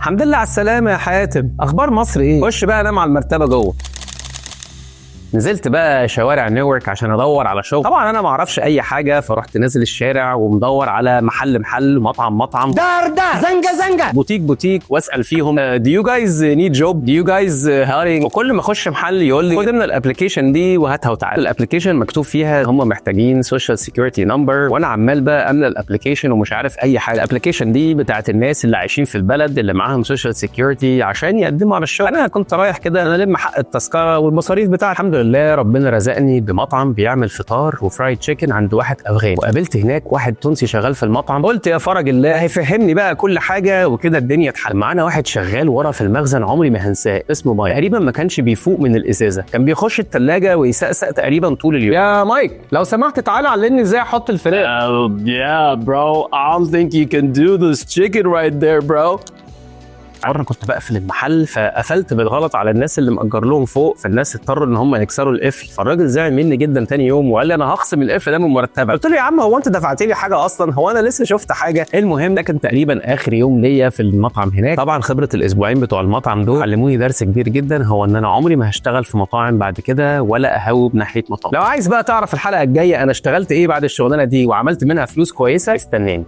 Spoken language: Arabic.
الحمد لله على السلامة يا حاتم. أخبار مصر إيه؟ خش بقى أنام على المرتبة جوه. نزلت بقى شوارع نيويورك عشان ادور على شغل. طبعا انا ما اعرفش اي حاجه، فرحت نازل الشارع ومدور على محل مطعم دار زنجة بوتيك واسال فيهم do you guys need job do you guys hiring. وكل ما اخش محل يقول لي خد من الابلكيشن دي وهاتها وتعالى. الابلكيشن مكتوب فيها هم محتاجين سوشيال سيكيورتي نمبر، وانا عمال بقى املى الابلكيشن ومش عارف اي حاجه. الابلكيشن دي بتاعت الناس اللي عايشين في البلد اللي معاهم سوشيال سيكيورتي عشان يقدموا على الشغل. انا كنت رايح كده انا الم حق التذكره والمصاريف بتاعتي. الحمد لله ربنا رزقني بمطعم بيعمل فطار وفرايد تشيكن عند واحد افغاني، وقابلت هناك واحد تونسي شغال في المطعم. قلت يا فرج الله هيفهمني بقى كل حاجه وكده الدنيا اتحل. معانا واحد شغال ورا في المخزن عمري ما هنساه، اسمه مايك. تقريبا ما كانش بيفوق من الازازه، كان بيخش الثلاجه ويسقسق تقريبا طول اليوم. يا مايك لو سمحت تعالى علمني ازاي احط الفراخ. Yeah bro, I don't think you can do this chicken right there bro. مرة كنت بقفل المحل فقفلت بالغلط على الناس اللي مأجر لهم فوق، فالناس اضطروا ان هم يكسروا القفل، فالراجل زعل مني جدا تاني يوم وقال لي انا هخصم القفل ده من مرتبك. قلت له يا عم هو انت دفعت لي حاجه اصلا؟ هو انا لسه شفت حاجه؟ المهم ده كان تقريبا اخر يوم ليا في المطعم هناك. طبعا خبره الاسبوعين بتوع المطعم دول علموني درس كبير جدا، هو ان انا عمري ما هشتغل في مطاعم بعد كده ولا اهوب ناحيه مطاعم. لو عايز بقى تعرف الحلقه الجايه انا اشتغلت ايه بعد الشغلانه دي وعملت منها فلوس كويسه استناني.